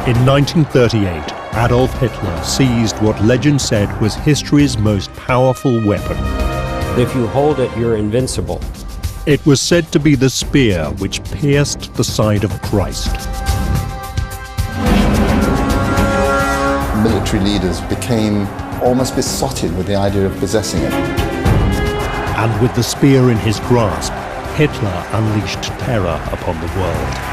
In 1938, Adolf Hitler seized what legend said was history's most powerful weapon. If you hold it, you're invincible. It was said to be the spear which pierced the side of Christ. Military leaders became almost besotted with the idea of possessing it. And with the spear in his grasp, Hitler unleashed terror upon the world.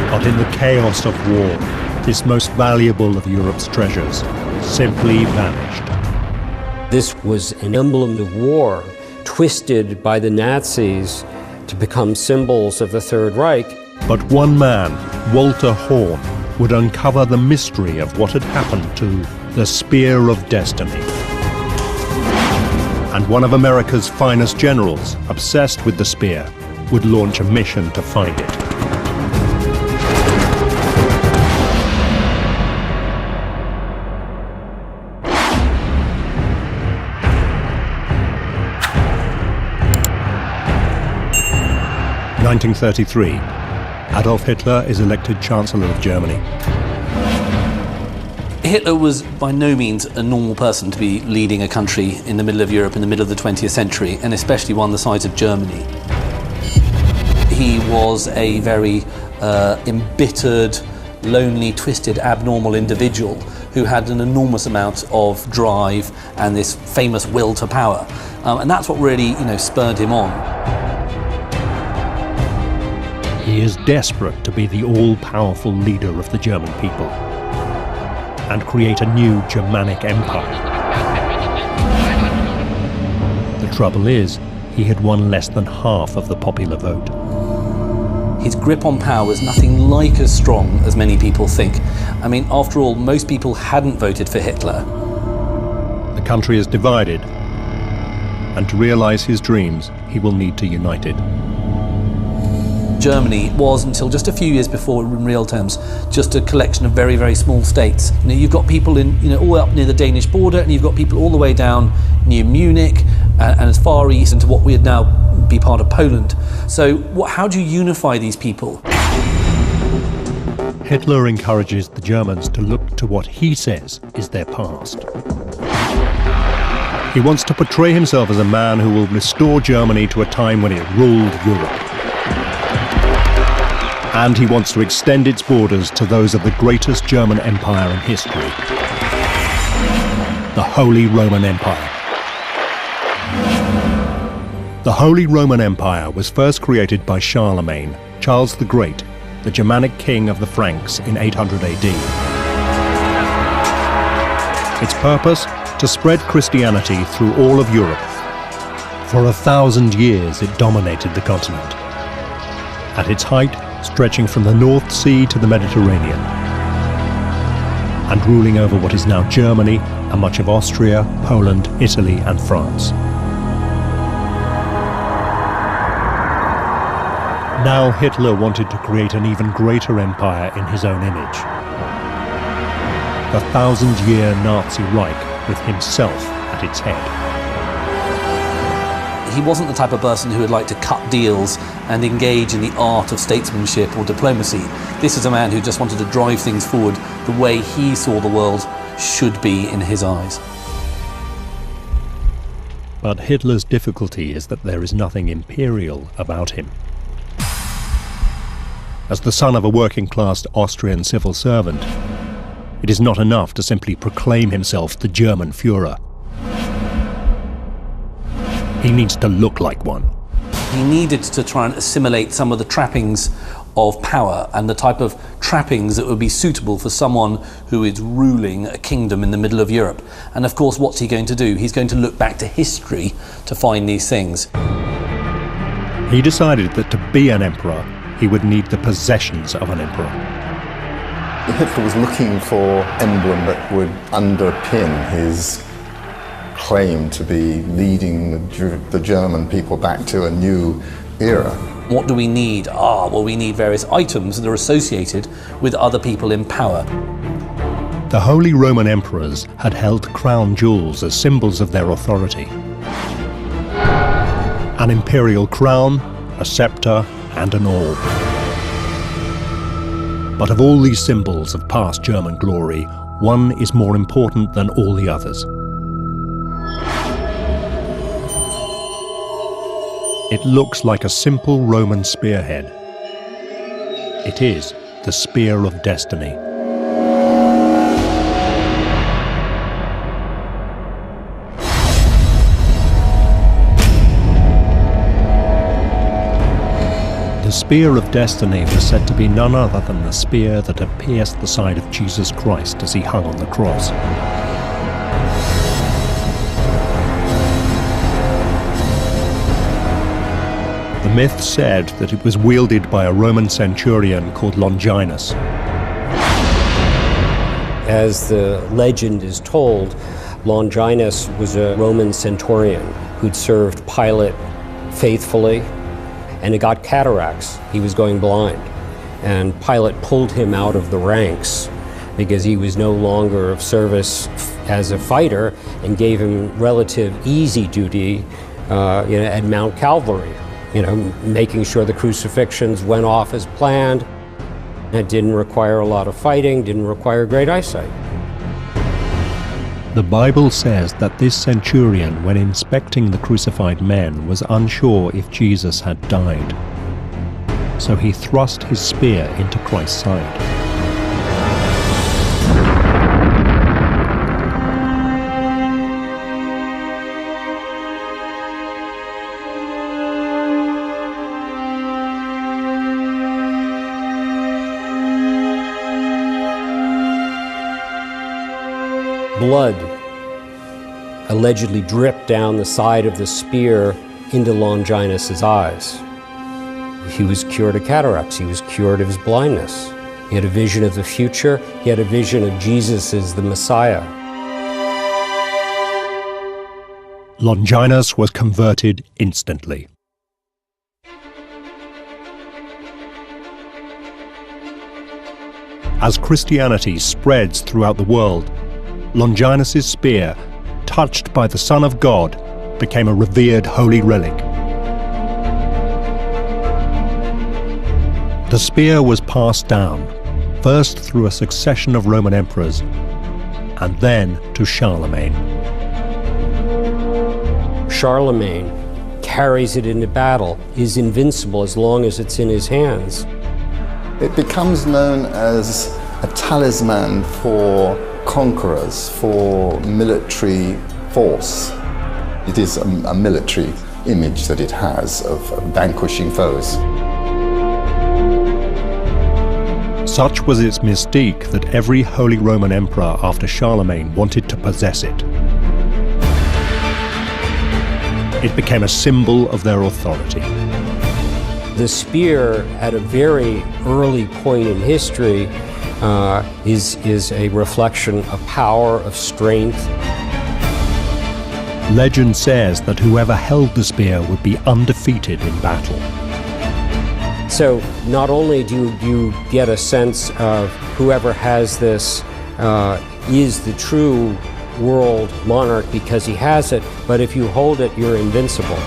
But in the chaos of war, this most valuable of Europe's treasures simply vanished. This was an emblem of war, twisted by the Nazis to become symbols of the Third Reich. But one man, Walter Horn, would uncover the mystery of what had happened to the Spear of Destiny. And one of America's finest generals, obsessed with the spear, would launch a mission to find it. In 1933, Adolf Hitler is elected Chancellor of Germany. Hitler was by no means a normal person to be leading a country in the middle of Europe in the middle of the 20th century, and especially one the size of Germany. He was a very embittered, lonely, twisted, abnormal individual who had an enormous amount of drive and this famous will to power. And that's what really, spurred him on. He is desperate to be the all-powerful leader of the German people and create a new Germanic empire. The trouble is, he had won less than half of the popular vote. His grip on power was nothing like as strong as many people think. I mean, after all, most people hadn't voted for Hitler. The country is divided, and to realize his dreams, he will need to unite it. Germany was, until just a few years before, in real terms, just a collection of very, very small states. You've got people in, all the way up near the Danish border, and you've got people all the way down near Munich and as far east into what would now be part of Poland. So how do you unify these people? Hitler encourages the Germans to look to what he says is their past. He wants to portray himself as a man who will restore Germany to a time when it ruled Europe. And he wants to extend its borders to those of the greatest German empire in history, the Holy Roman Empire. The Holy Roman Empire was first created by Charlemagne, Charles the Great, the Germanic king of the Franks in 800 AD. Its purpose? To spread Christianity through all of Europe. For 1,000 years it dominated the continent. At its height, stretching from the North Sea to the Mediterranean, and ruling over what is now Germany and much of Austria, Poland, Italy, and France. Now Hitler wanted to create an even greater empire in his own image. The 1,000-year Nazi Reich with himself at its head. He wasn't the type of person who would like to cut deals and engage in the art of statesmanship or diplomacy. This is a man who just wanted to drive things forward the way he saw the world should be in his eyes. But Hitler's difficulty is that there is nothing imperial about him. As the son of a working-class Austrian civil servant, it is not enough to simply proclaim himself the German Führer. He needs to look like one. He needed to try and assimilate some of the trappings of power and the type of trappings that would be suitable for someone who is ruling a kingdom in the middle of Europe. And of course, what's he going to do? He's going to look back to history to find these things. He decided that to be an emperor, he would need the possessions of an emperor. Hitler was looking for an emblem that would underpin his claim to be leading the German people back to a new era. What do we need? Well, we need various items that are associated with other people in power. The Holy Roman emperors had held crown jewels as symbols of their authority. An imperial crown, a scepter, and an orb. But of all these symbols of past German glory, one is more important than all the others. It looks like a simple Roman spearhead. It is the Spear of Destiny. The Spear of Destiny was said to be none other than the spear that had pierced the side of Jesus Christ as he hung on the cross. The myth said that it was wielded by a Roman centurion called Longinus. As the legend is told, Longinus was a Roman centurion who'd served Pilate faithfully, and he got cataracts. He was going blind. And Pilate pulled him out of the ranks because he was no longer of service as a fighter, and gave him relative easy duty at Mount Calvary, making sure the crucifixions went off as planned. It didn't require a lot of fighting, didn't require great eyesight. The Bible says that this centurion, when inspecting the crucified men, was unsure if Jesus had died. So he thrust his spear into Christ's side. Blood allegedly dripped down the side of the spear into Longinus's eyes. He was cured of cataracts. He was cured of his blindness. He had a vision of the future. He had a vision of Jesus as the Messiah. Longinus was converted instantly. As Christianity spreads throughout the world, Longinus's spear, touched by the Son of God, became a revered holy relic. The spear was passed down, first through a succession of Roman emperors, and then to Charlemagne. Charlemagne carries it into battle, is invincible as long as it's in his hands. It becomes known as a talisman for conquerors, for military force. It is a military image that it has of vanquishing foes. Such was its mystique that every Holy Roman Emperor after Charlemagne wanted to possess it. It became a symbol of their authority. The spear, at a very early point in history, is a reflection of power, of strength. Legend says that whoever held the spear would be undefeated in battle. So not only do you get a sense of whoever has this is the true world monarch because he has it, but if you hold it, you're invincible.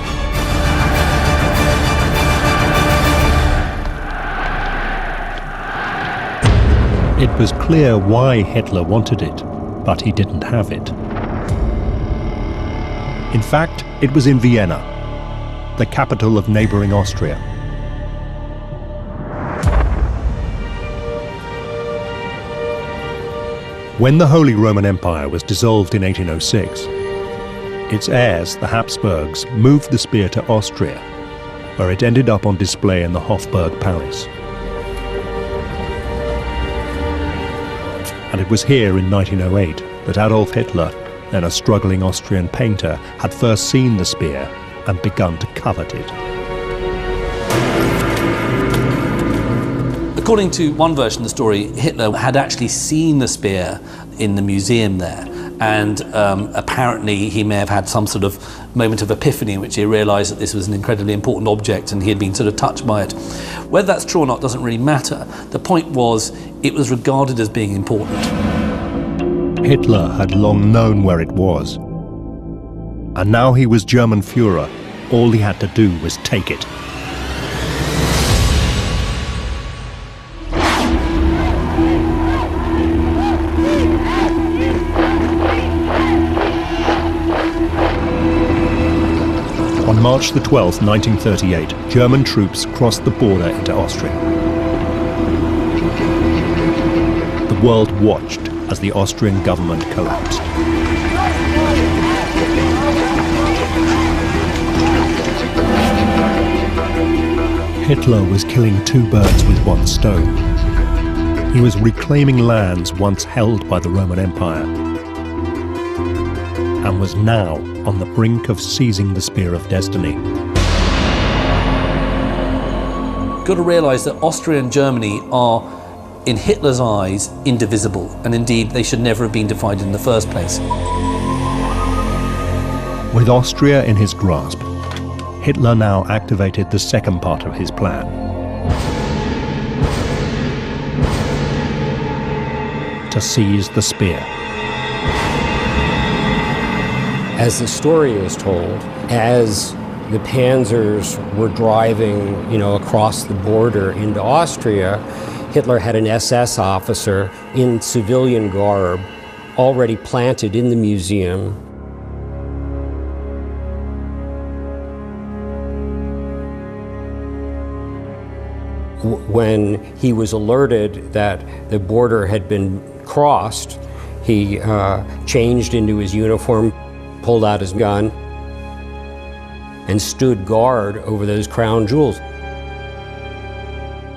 It was clear why Hitler wanted it, but he didn't have it. In fact, it was in Vienna, the capital of neighboring Austria. When the Holy Roman Empire was dissolved in 1806, its heirs, the Habsburgs, moved the spear to Austria, where it ended up on display in the Hofburg Palace. And it was here in 1908 that Adolf Hitler, then a struggling Austrian painter, had first seen the spear and begun to covet it. According to one version of the story, Hitler had actually seen the spear in the museum there, and apparently he may have had some sort of moment of epiphany in which he realised that this was an incredibly important object and he had been sort of touched by it. Whether that's true or not doesn't really matter. The point was, it was regarded as being important. Hitler had long known where it was, and now he was German Führer. All he had to do was take it. March the 12th, 1938, German troops crossed the border into Austria. The world watched as the Austrian government collapsed. Hitler was killing two birds with one stone. He was reclaiming lands once held by the Roman Empire, and was now on the brink of seizing the Spear of Destiny. You've got to realise that Austria and Germany are, in Hitler's eyes, indivisible, and indeed they should never have been divided in the first place. With Austria in his grasp, Hitler now activated the second part of his plan. To seize the spear. As the story is told, as the panzers were driving, across the border into Austria, Hitler had an SS officer in civilian garb already planted in the museum. When he was alerted that the border had been crossed, he changed into his uniform, pulled out his gun, and stood guard over those crown jewels.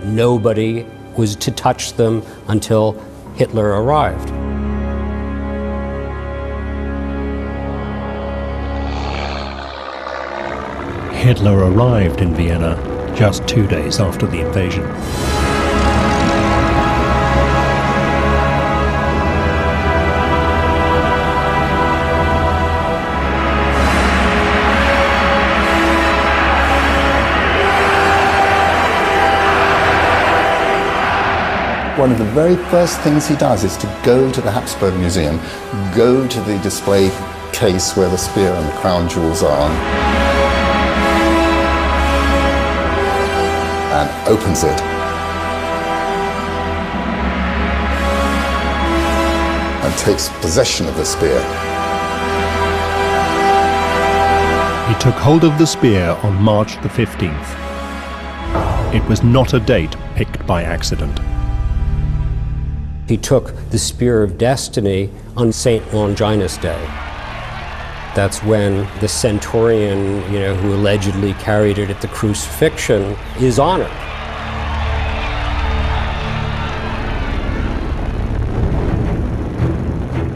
Nobody was to touch them until Hitler arrived. Hitler arrived in Vienna just 2 days after the invasion. One of the very first things he does is to go to the Habsburg Museum, go to the display case where the spear and the crown jewels are, and opens it. And takes possession of the spear. He took hold of the spear on March the 15th. It was not a date picked by accident. He took the Spear of Destiny on St. Longinus Day. That's when the centurion, who allegedly carried it at the crucifixion, is honored.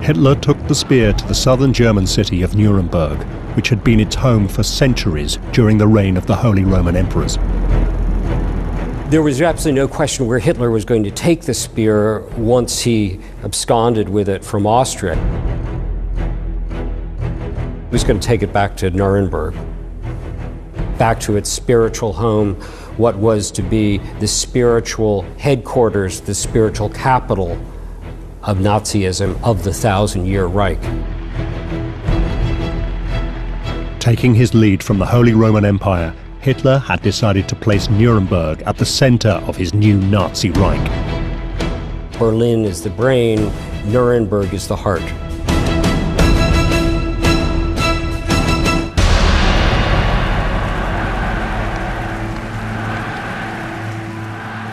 Hitler took the spear to the southern German city of Nuremberg, which had been its home for centuries during the reign of the Holy Roman Emperors. There was absolutely no question where Hitler was going to take the spear once he absconded with it from Austria. He was going to take it back to Nuremberg, back to its spiritual home, what was to be the spiritual headquarters, the spiritual capital of Nazism, of the 1,000-year Reich. Taking his lead from the Holy Roman Empire, Hitler had decided to place Nuremberg at the center of his new Nazi Reich. Berlin is the brain, Nuremberg is the heart.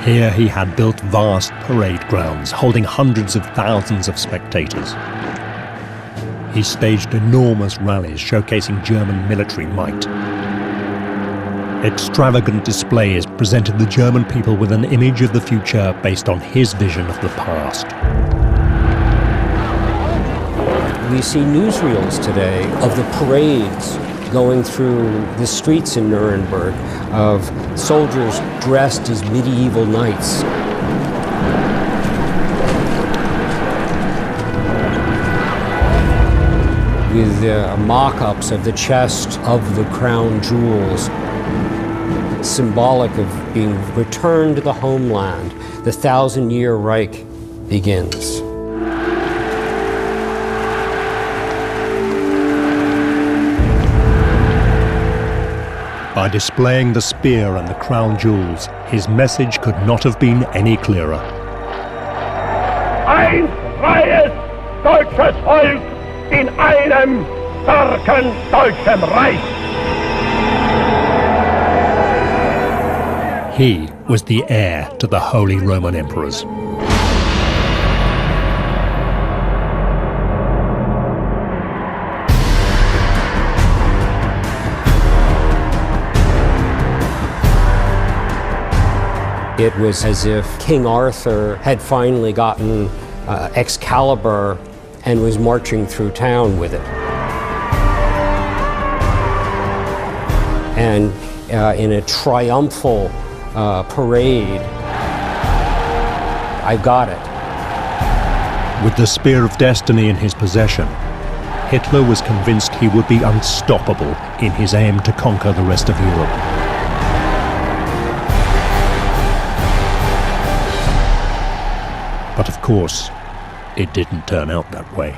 Here he had built vast parade grounds holding hundreds of thousands of spectators. He staged enormous rallies showcasing German military might. Extravagant displays presented the German people with an image of the future based on his vision of the past. We see newsreels today of the parades going through the streets in Nuremberg, of soldiers dressed as medieval knights. With mock-ups of the chest of the crown jewels, symbolic of being returned to the homeland. The 1,000-year Reich begins. By displaying the spear and the crown jewels, his message could not have been any clearer. Ein freies deutsches Volk in einem starken deutschen Reich. He was the heir to the Holy Roman Emperors. It was as if King Arthur had finally gotten Excalibur and was marching through town with it. And in a triumphal parade, I got it. With the Spear of Destiny in his possession, Hitler was convinced he would be unstoppable in his aim to conquer the rest of Europe. But of course, it didn't turn out that way.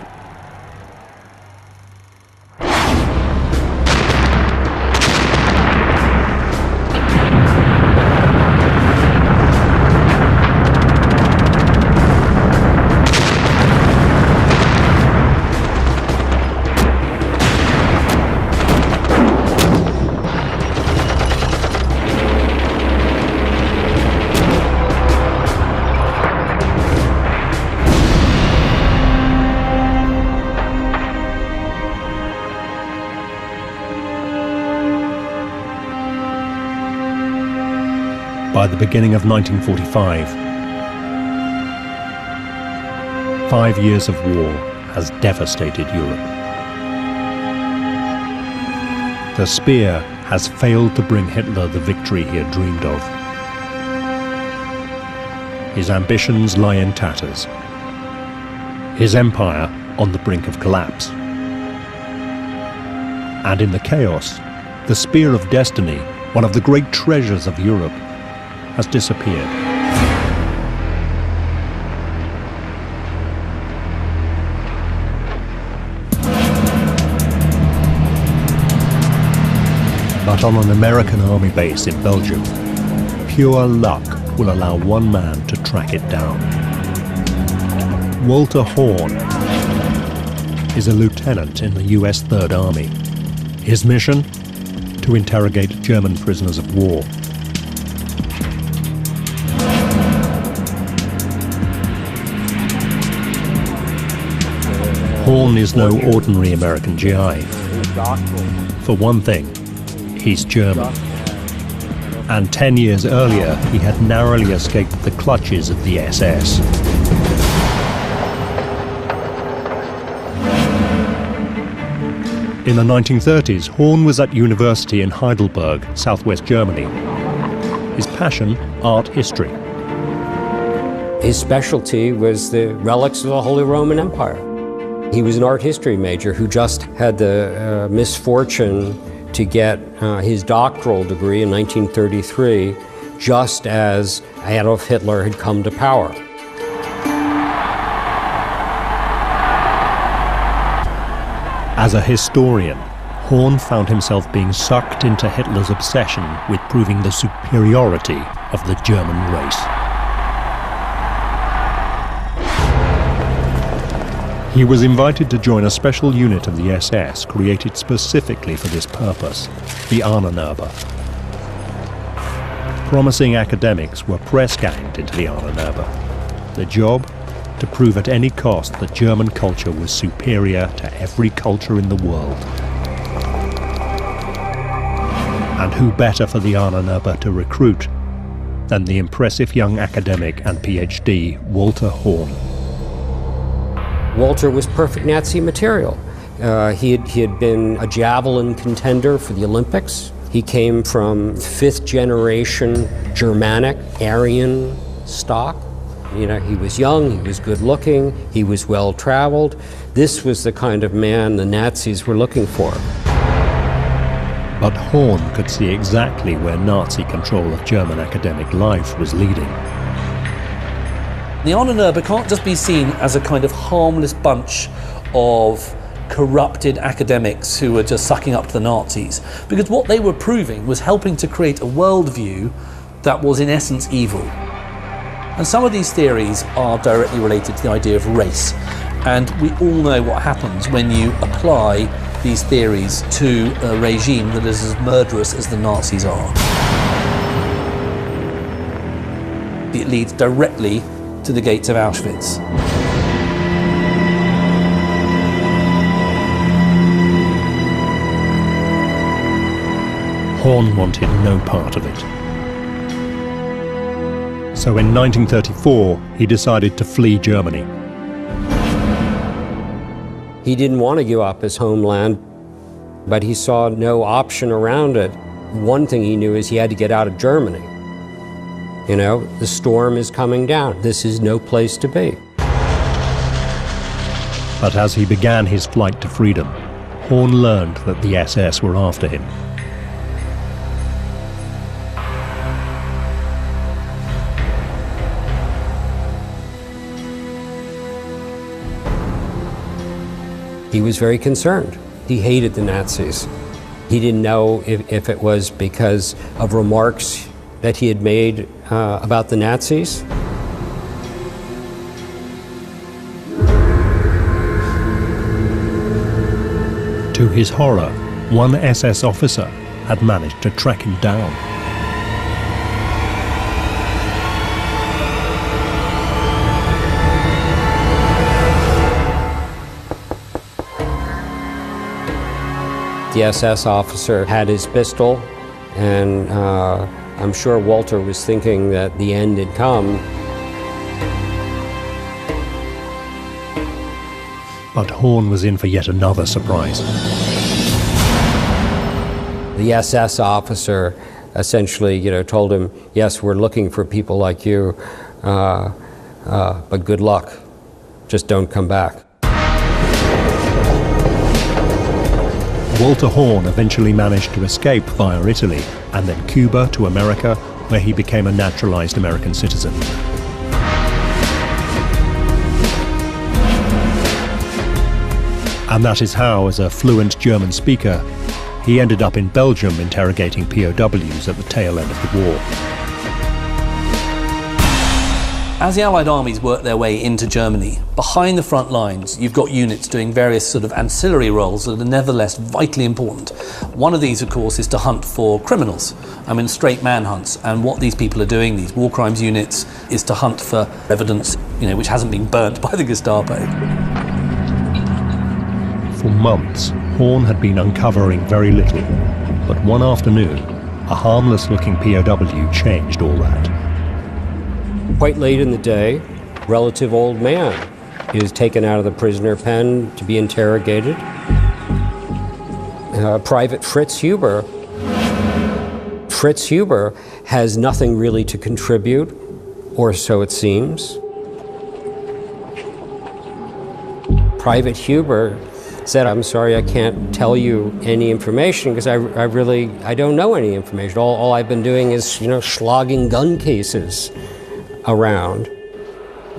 By the beginning of 1945, 5 years of war has devastated Europe. The spear has failed to bring Hitler the victory he had dreamed of. His ambitions lie in tatters. His empire on the brink of collapse. And in the chaos, the Spear of Destiny, one of the great treasures of Europe, has disappeared. But on an American army base in Belgium, pure luck will allow one man to track it down. Walter Horn is a lieutenant in the US Third Army. His mission? To interrogate German prisoners of war. Horn is no ordinary American GI. For one thing, he's German. And 10 years earlier, he had narrowly escaped the clutches of the SS. In the 1930s, Horn was at university in Heidelberg, southwest Germany. His passion, art history. His specialty was the relics of the Holy Roman Empire. He was an art history major who just had the misfortune to get his doctoral degree in 1933, just as Adolf Hitler had come to power. As a historian, Horn found himself being sucked into Hitler's obsession with proving the superiority of the German race. He was invited to join a special unit of the SS created specifically for this purpose, the Ahnenerbe. Promising academics were press-ganged into the Ahnenerbe. The job? To prove at any cost that German culture was superior to every culture in the world. And who better for the Ahnenerbe to recruit than the impressive young academic and PhD Walter Horn. Walter was perfect Nazi material. He had been a javelin contender for the Olympics. He came from fifth generation Germanic, Aryan stock. You know, he was young, he was good looking, he was well traveled. This was the kind of man the Nazis were looking for. But Horn could see exactly where Nazi control of German academic life was leading. The Ahnenerbe can't just be seen as a kind of harmless bunch of corrupted academics who were just sucking up to the Nazis, because what they were proving was helping to create a worldview that was in essence evil. And some of these theories are directly related to the idea of race, and we all know what happens when you apply these theories to a regime that is as murderous as the Nazis are. It leads directly to the gates of Auschwitz. Horn wanted no part of it. So in 1934, he decided to flee Germany. He didn't want to give up his homeland, but he saw no option around it. One thing he knew is he had to get out of Germany. You know, the storm is coming down. This is no place to be. But as he began his flight to freedom, Horn learned that the SS were after him. He was very concerned. He hated the Nazis. He didn't know if it was because of remarks that he had made about the Nazis. To his horror, one SS officer had managed to track him down. The SS officer had his pistol, and I'm sure Walter was thinking that the end had come. But Horn was in for yet another surprise. The SS officer essentially, told him, "Yes, we're looking for people like you, but good luck. Just don't come back." Walter Horn eventually managed to escape via Italy and then Cuba to America, where he became a naturalized American citizen. And that is how, as a fluent German speaker, he ended up in Belgium interrogating POWs at the tail end of the war. As the Allied armies worked their way into Germany, behind the front lines, you've got units doing various sort of ancillary roles that are nevertheless vitally important. One of these, of course, is to hunt for criminals. Straight manhunts. And what these people are doing, these war crimes units, is to hunt for evidence, which hasn't been burnt by the Gestapo. For months, Horn had been uncovering very little, but one afternoon, a harmless-looking POW changed all that. Quite late in the day, relative old man is taken out of the prisoner pen to be interrogated. Private Fritz Huber. Fritz Huber has nothing really to contribute, or so it seems. Private Huber said, "I'm sorry, I can't tell you any information because I don't know any information. All I've been doing is, slogging gun cases around."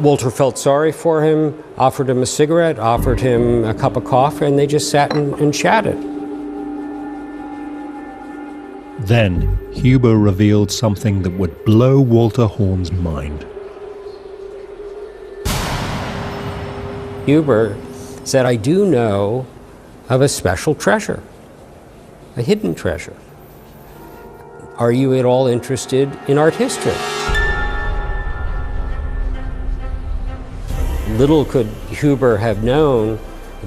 Walter felt sorry for him, offered him a cigarette, offered him a cup of coffee, and they just sat and chatted. Then, Huber revealed something that would blow Walter Horn's mind. Huber said, "I do know of a special treasure, a hidden treasure. Are you at all interested in art history?" Little could Huber have known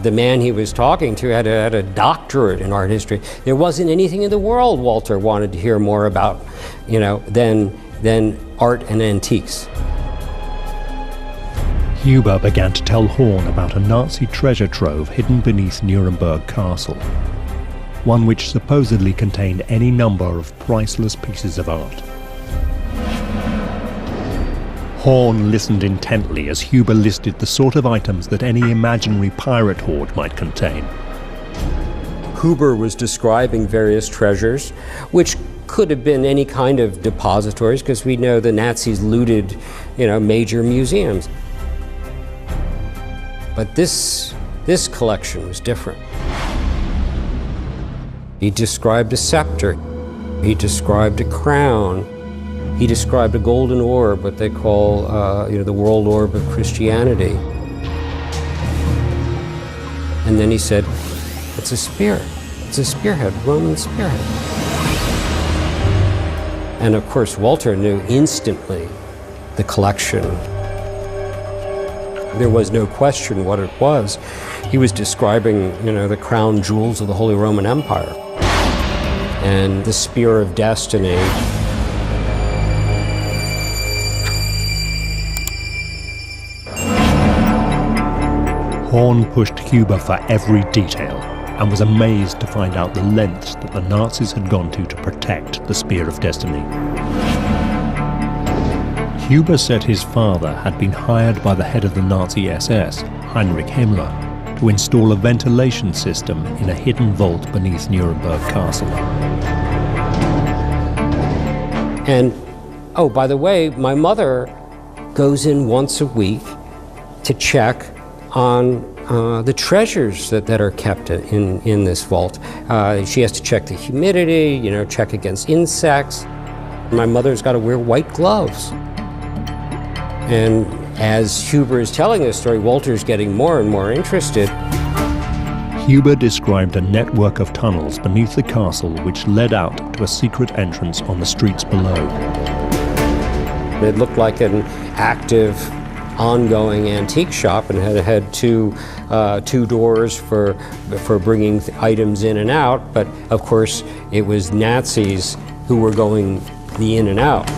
the man he was talking to had a doctorate in art history. There wasn't anything in the world Walter wanted to hear more about, than art and antiques. Huber began to tell Horn about a Nazi treasure trove hidden beneath Nuremberg Castle, one which supposedly contained any number of priceless pieces of art. Horn listened intently as Huber listed the sort of items that any imaginary pirate hoard might contain. Huber was describing various treasures, which could have been any kind of depositories, because we know the Nazis looted, major museums. But this collection was different. He described a scepter. He described a crown. He described a golden orb, what they call, the world orb of Christianity. And then he said, "It's a spear. It's a spearhead, Roman spearhead." And of course, Walter knew instantly the collection. There was no question what it was. He was describing, the crown jewels of the Holy Roman Empire and the Spear of Destiny. Horn pushed Huber for every detail and was amazed to find out the lengths that the Nazis had gone to protect the Spear of Destiny. Huber said his father had been hired by the head of the Nazi SS, Heinrich Himmler, to install a ventilation system in a hidden vault beneath Nuremberg Castle. And, oh, by the way, my mother goes in once a week to check on the treasures that are kept in this vault. She has to check the humidity, check against insects. My mother's got to wear white gloves. And as Huber is telling this story, Walter's getting more and more interested. Huber described a network of tunnels beneath the castle which led out to a secret entrance on the streets below. It looked like an active, ongoing antique shop and had two doors for bringing items in and out, but of course it was Nazis who were going the in and out.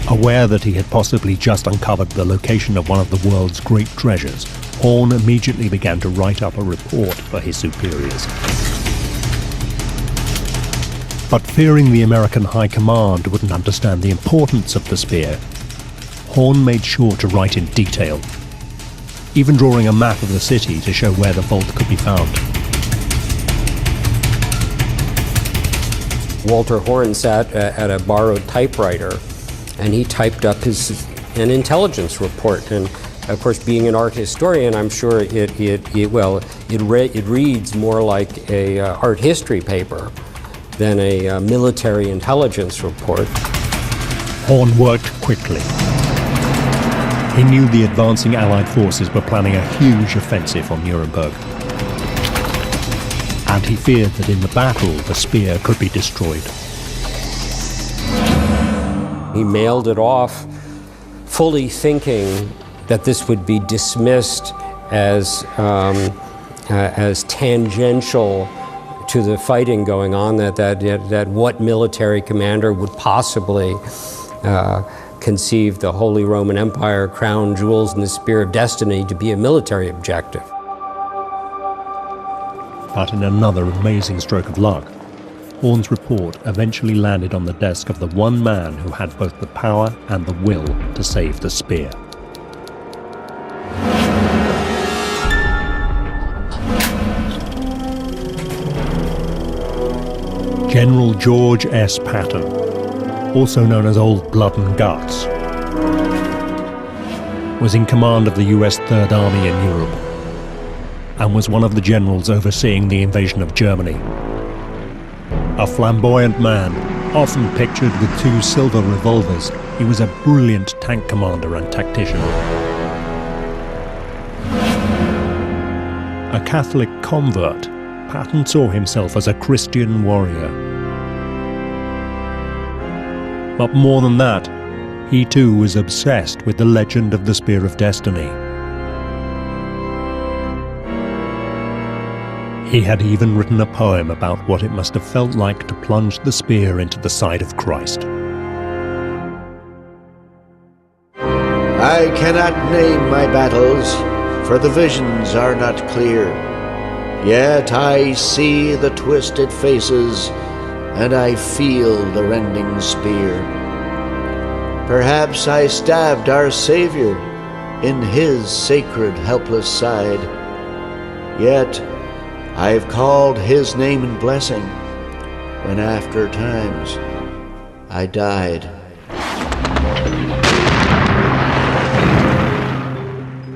Aware that he had possibly just uncovered the location of one of the world's great treasures, Horn immediately began to write up a report for his superiors. But fearing the American High Command wouldn't understand the importance of the spear, Horn made sure to write in detail, even drawing a map of the city to show where the vault could be found. Walter Horn sat at a borrowed typewriter, and he typed up an intelligence report. And of course, being an art historian, I'm sure it reads more like a art history paper than a military intelligence report. Horn worked quickly. He knew the advancing Allied forces were planning a huge offensive on Nuremberg. And he feared that in the battle, the spear could be destroyed. He mailed it off, fully thinking that this would be dismissed as tangential to the fighting going on, that what military commander would possibly conceive the Holy Roman Empire, crown jewels, and the Spear of Destiny to be a military objective. But in another amazing stroke of luck, Horn's report eventually landed on the desk of the one man who had both the power and the will to save the spear. General George S. Patton, also known as Old Blood and Guts, was in command of the US Third Army in Europe and was one of the generals overseeing the invasion of Germany. A flamboyant man, often pictured with 2 silver revolvers, he was a brilliant tank commander and tactician. A Catholic convert, Patton saw himself as a Christian warrior. But more than that, he too was obsessed with the legend of the Spear of Destiny. He had even written a poem about what it must have felt like to plunge the spear into the side of Christ. I cannot name my battles, for the visions are not clear. Yet I see the twisted faces, and I feel the rending spear. Perhaps I stabbed our Savior in his sacred helpless side. Yet I've called his name in blessing when after times I died.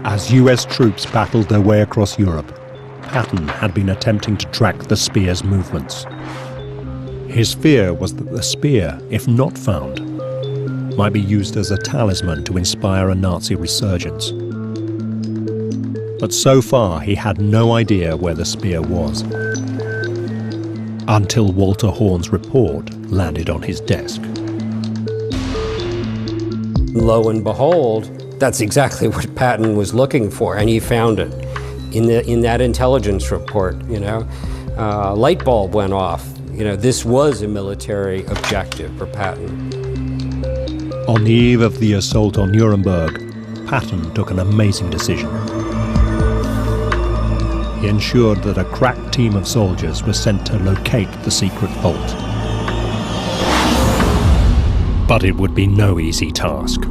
As US troops battled their way across Europe, Patton had been attempting to track the spear's movements. His fear was that the spear, if not found, might be used as a talisman to inspire a Nazi resurgence. But so far, he had no idea where the spear was, until Walter Horn's report landed on his desk. Lo and behold, that's exactly what Patton was looking for, and he found it in that intelligence report. Light bulb went off. This was a military objective for Patton. On the eve of the assault on Nuremberg, Patton took an amazing decision. He ensured that a crack team of soldiers was sent to locate the secret vault. But it would be no easy task.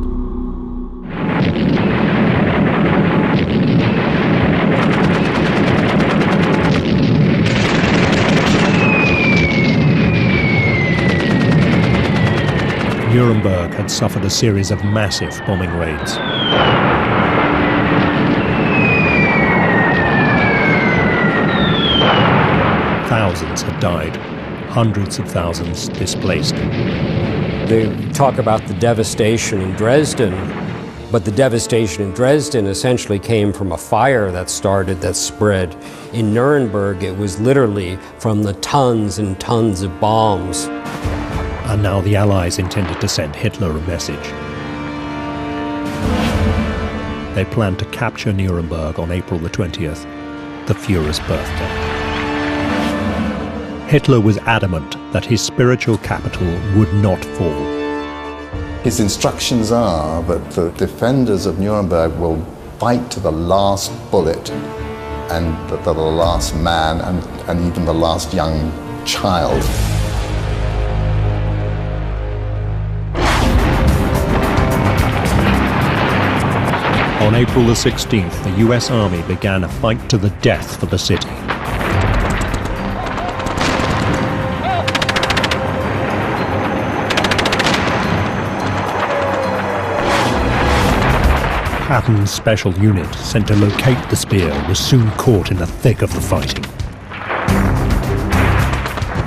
Nuremberg had suffered a series of massive bombing raids. Thousands had died, hundreds of thousands displaced. They talk about the devastation in Dresden, but the devastation in Dresden essentially came from a fire that spread. In Nuremberg, it was literally from the tons and tons of bombs. And now the Allies intended to send Hitler a message. They planned to capture Nuremberg on April the 20th, the Führer's birthday. Hitler was adamant that his spiritual capital would not fall. His instructions are that the defenders of Nuremberg will fight to the last bullet, and the last man, and even the last young child. On April the 16th, the US Army began a fight to the death for the city. Patton's special unit, sent to locate the spear, was soon caught in the thick of the fighting.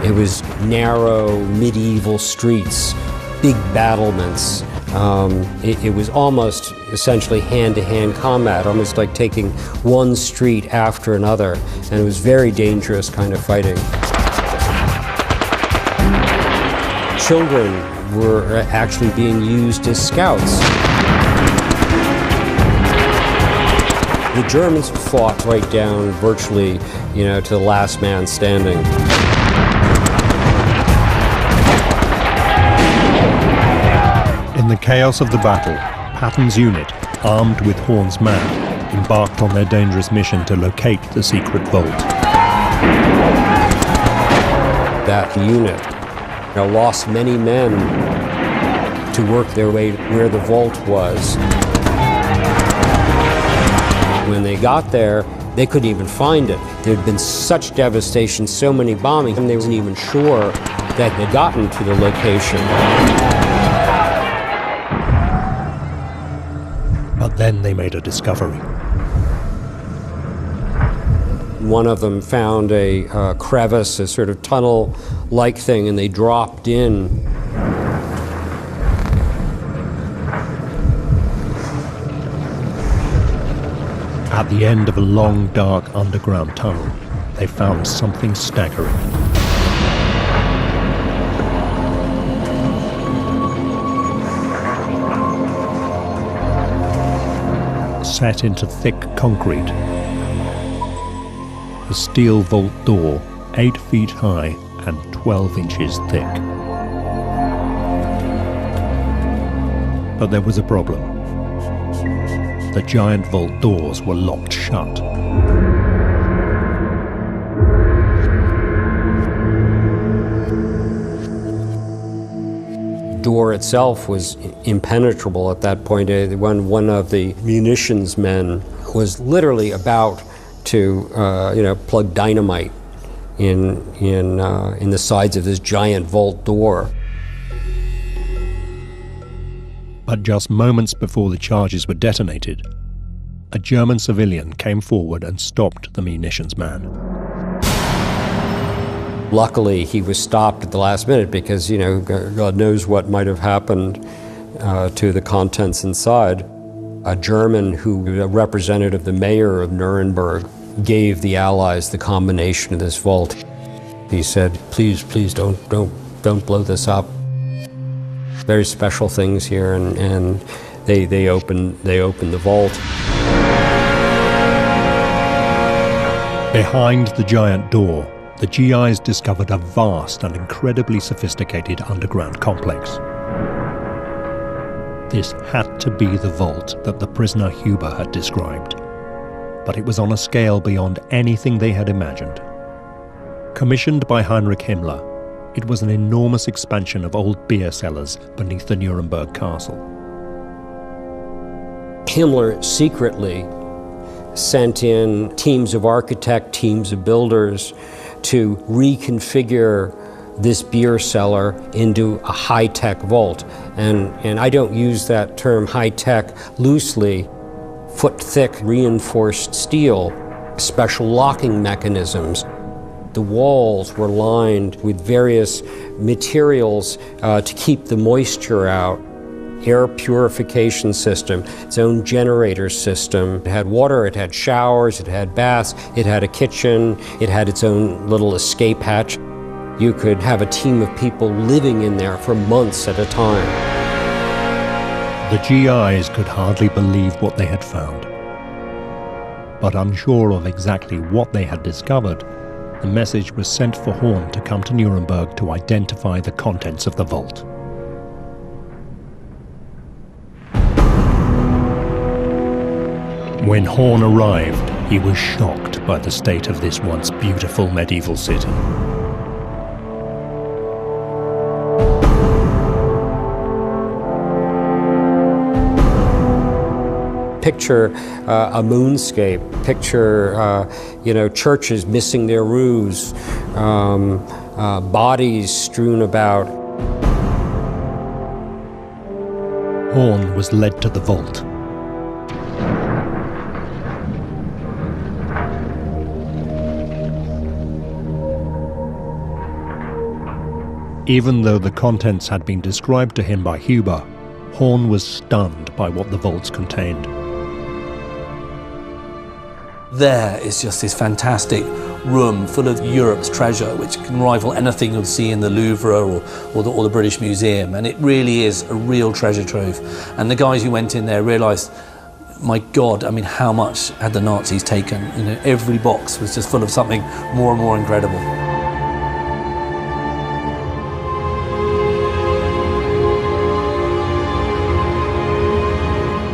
It was narrow, medieval streets, big battlements. It was almost essentially hand-to-hand combat, almost like taking one street after another, and it was very dangerous kind of fighting. Children were actually being used as scouts. The Germans fought right down virtually, to the last man standing. In the chaos of the battle, Patton's unit, armed with Horn's map, embarked on their dangerous mission to locate the secret vault. That unit lost many men to work their way where the vault was. When they got there, they couldn't even find it. There had been such devastation, so many bombings, and they weren't even sure that they'd gotten to the location. But then they made a discovery. One of them found a crevice, a sort of tunnel-like thing, and they dropped in. At the end of a long, dark underground tunnel, they found something staggering. Set into thick concrete, a steel vault door 8 feet high and 12 inches thick. But there was a problem. The giant vault doors were locked shut. The door itself was impenetrable at that point. When one of the munitions men was literally about to, plug dynamite in the sides of this giant vault door. But just moments before the charges were detonated, a German civilian came forward and stopped the munitions man. Luckily, he was stopped at the last minute because, God knows what might have happened to the contents inside. A German a representative, the mayor of Nuremberg, gave the Allies the combination of this vault. He said, please don't blow this up. Very special things here, and they opened the vault. Behind the giant door, the GIs discovered a vast and incredibly sophisticated underground complex. This had to be the vault that the prisoner Huber had described, but it was on a scale beyond anything they had imagined. Commissioned by Heinrich Himmler, it was an enormous expansion of old beer cellars beneath the Nuremberg castle. Himmler secretly sent in teams of architects, teams of builders to reconfigure this beer cellar into a high-tech vault. And I don't use that term high-tech loosely. Foot-thick reinforced steel, special locking mechanisms. The walls were lined with various materials to keep the moisture out. Air purification system, its own generator system. It had water, it had showers, it had baths, it had a kitchen, it had its own little escape hatch. You could have a team of people living in there for months at a time. The GIs could hardly believe what they had found. But unsure of exactly what they had discovered, the message was sent for Horn to come to Nuremberg to identify the contents of the vault. When Horn arrived, he was shocked by the state of this once beautiful medieval city. Picture a moonscape. Picture, churches missing their roofs, bodies strewn about. Horn was led to the vault. Even though the contents had been described to him by Huber, Horn was stunned by what the vaults contained. There is just this fantastic room full of Europe's treasure, which can rival anything you'll see in the Louvre or the British Museum, and it really is a real treasure trove. And the guys who went in there realised, my God, I mean, how much had the Nazis taken? Every box was just full of something more and more incredible.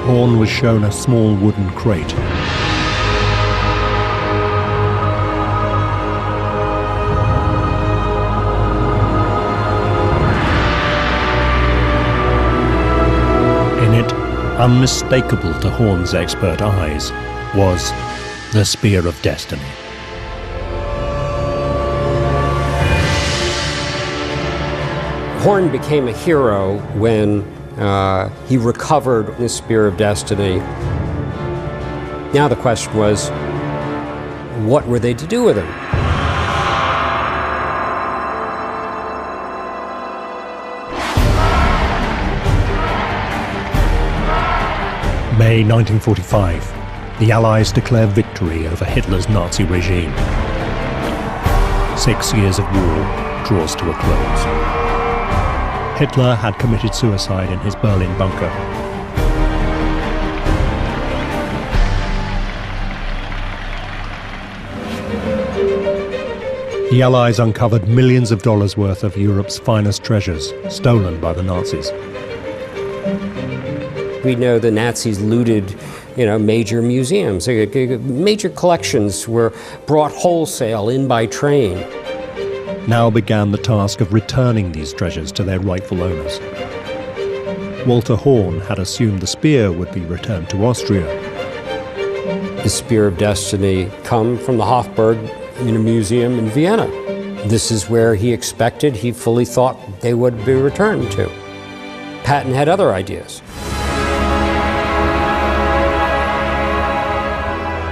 Horn was shown a small wooden crate. In it, unmistakable to Horn's expert eyes, was the Spear of Destiny. Horn became a hero when he recovered the Spear of Destiny. Now the question was, what were they to do with him? May 1945, the Allies declare victory over Hitler's Nazi regime. 6 years of war draws to a close. Hitler had committed suicide in his Berlin bunker. The Allies uncovered millions of dollars worth of Europe's finest treasures, stolen by the Nazis. We know the Nazis looted, major museums. Major collections were brought wholesale in by train. Now began the task of returning these treasures to their rightful owners. Walter Horn had assumed the spear would be returned to Austria. The Spear of Destiny come from the Hofburg Museum in Vienna. This is where he fully thought they would be returned to. Patton had other ideas.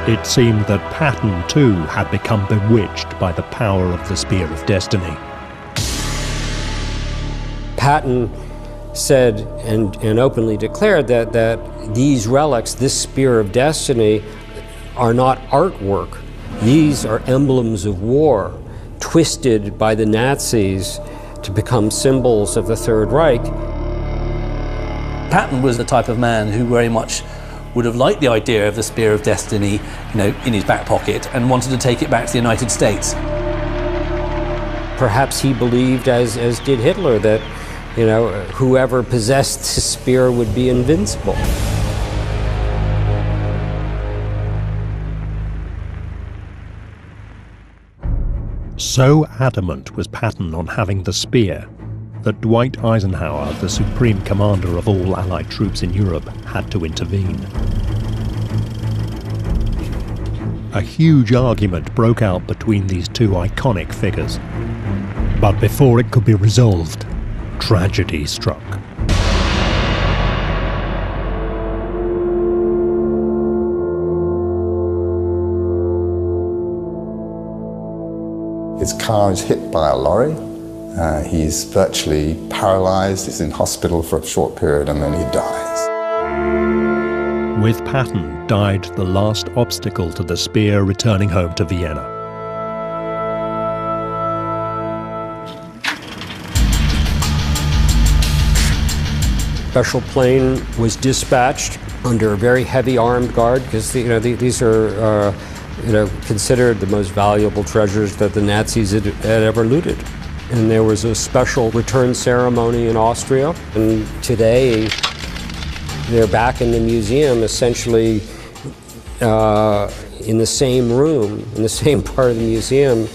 It seemed that Patton, too, had become bewitched by the power of the Spear of Destiny. Patton said and openly declared that these relics, this spear of destiny, are not artwork. These are emblems of war, twisted by the Nazis to become symbols of the Third Reich. Patton was the type of man who very much would have liked the idea of the Spear of Destiny, in his back pocket and wanted to take it back to the United States. Perhaps he believed, as did Hitler, that whoever possessed the spear would be invincible. So adamant was Patton on having the spear that Dwight Eisenhower, the supreme commander of all Allied troops in Europe, had to intervene. A huge argument broke out between these two iconic figures. But before it could be resolved, tragedy struck. His car is hit by a lorry. He's virtually paralyzed. He's in hospital for a short period and then he dies. With Patton died the last obstacle to the spear returning home to Vienna. Special plane was dispatched under a very heavy armed guard because these are considered the most valuable treasures that the Nazis had ever looted. And there was a special return ceremony in Austria, and today they're back in the museum, essentially in the same room, in the same part of the museum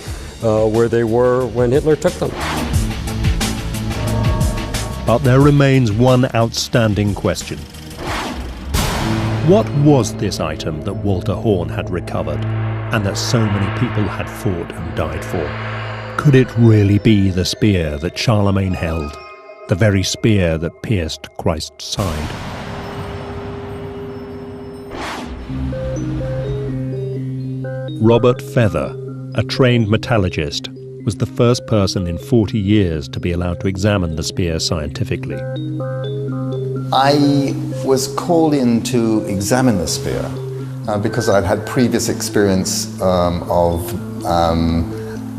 where they were when Hitler took them. But there remains one outstanding question. What was this item that Walter Horn had recovered, and that so many people had fought and died for? Could it really be the spear that Charlemagne held, the very spear that pierced Christ's side? Robert Feather, a trained metallurgist, was the first person in 40 years to be allowed to examine the spear scientifically. I was called in to examine the spear because I'd had previous experience of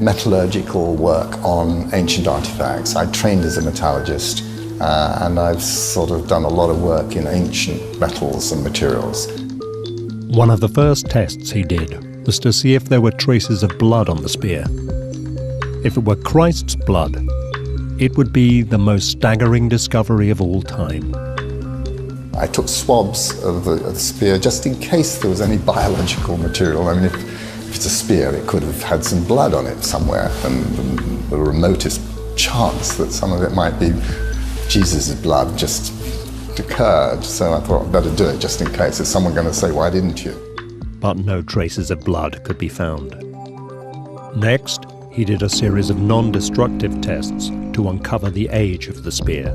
metallurgical work on ancient artifacts. I trained as a metallurgist and I've sort of done a lot of work in ancient metals and materials. One of the first tests he did was to see if there were traces of blood on the spear. If it were Christ's blood, it would be the most staggering discovery of all time. I took swabs of the spear just in case there was any biological material. I mean, if it's a spear, it could have had some blood on it somewhere, and the remotest chance that some of it might be Jesus' blood just occurred. So I thought I'd better do it just in case. Is someone going to say, why didn't you? But no traces of blood could be found. Next, he did a series of non-destructive tests to uncover the age of the spear.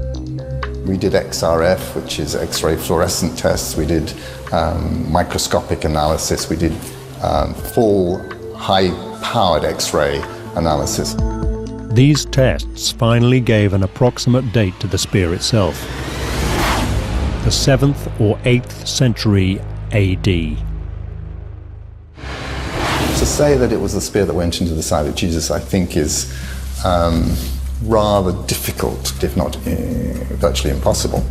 We did XRF, which is X-ray fluorescent tests. We did microscopic analysis. We did full high-powered X-ray analysis. These tests finally gave an approximate date to the spear itself. The 7th or 8th century AD. To say that it was the spear that went into the side of Jesus, I think, is rather difficult, if not virtually impossible.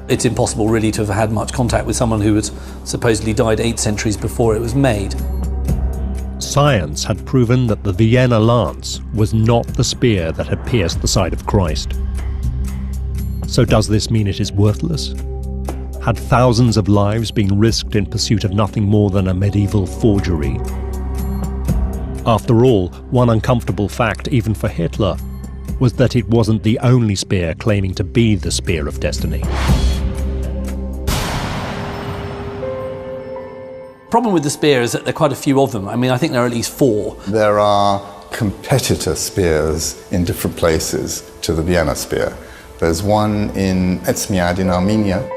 It's impossible really to have had much contact with someone who had supposedly died 8 centuries before it was made. Science had proven that the Vienna lance was not the spear that had pierced the side of Christ. So does this mean it is worthless? Had thousands of lives been risked in pursuit of nothing more than a medieval forgery? After all, one uncomfortable fact, even for Hitler, was that it wasn't the only spear claiming to be the Spear of Destiny. The problem with the spear is that there are quite a few of them. I mean, I think there are at least 4. There are competitor spears in different places to the Vienna spear. There's one in Etchmiadzin in Armenia.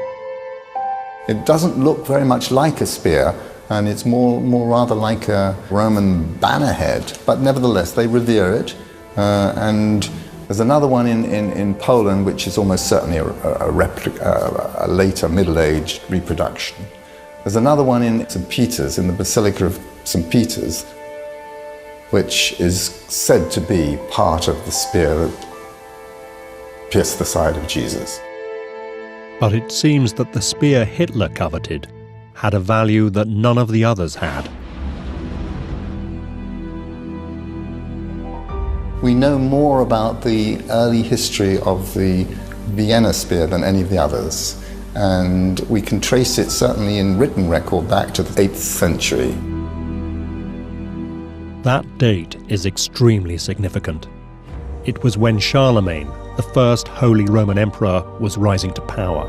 It doesn't look very much like a spear, and it's more rather like a Roman banner head, but nevertheless they revere it, and There's another one in Poland, which is almost certainly a later Middle-aged reproduction. There's another one in St. Peter's, in the Basilica of St. Peter's, which is said to be part of the spear that pierced the side of Jesus. But it seems that the spear Hitler coveted had a value that none of the others had. We know more about the early history of the Vienna spear than any of the others, and we can trace it certainly in written record back to the 8th century. That date is extremely significant. It was when Charlemagne, the first Holy Roman Emperor, was rising to power.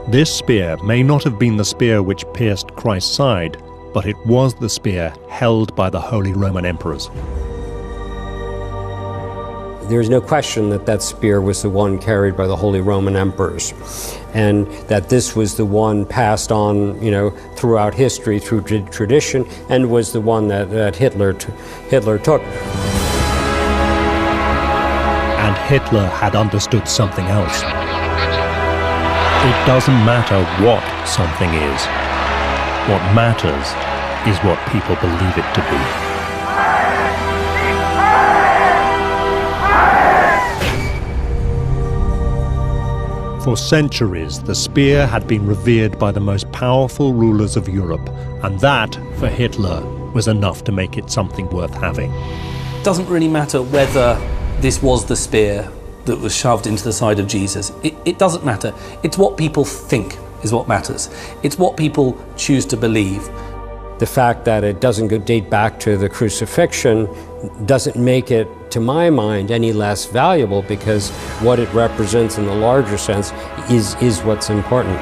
This spear may not have been the spear which pierced Christ's side, but it was the spear held by the Holy Roman Emperors. There's no question that that spear was the one carried by the Holy Roman Emperors, and that this was the one passed on, throughout history, through tradition, and was the one that Hitler took. And Hitler had understood something else. It doesn't matter what something is. What matters is what people believe it to be. For centuries, the spear had been revered by the most powerful rulers of Europe, and that, for Hitler, was enough to make it something worth having. It doesn't really matter whether this was the spear that was shoved into the side of Jesus. It doesn't matter. It's what people think is what matters. It's what people choose to believe. The fact that it doesn't date back to the crucifixion doesn't make it, to my mind, any less valuable, because what it represents in the larger sense is what's important.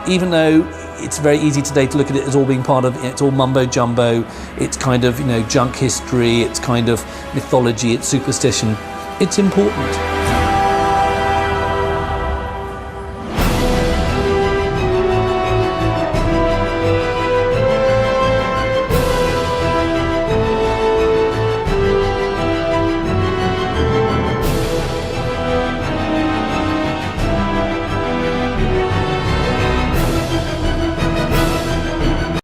Even though it's very easy today to look at it as all being part of, it's all mumbo jumbo, it's kind of, junk history, it's kind of mythology, it's superstition, it's important.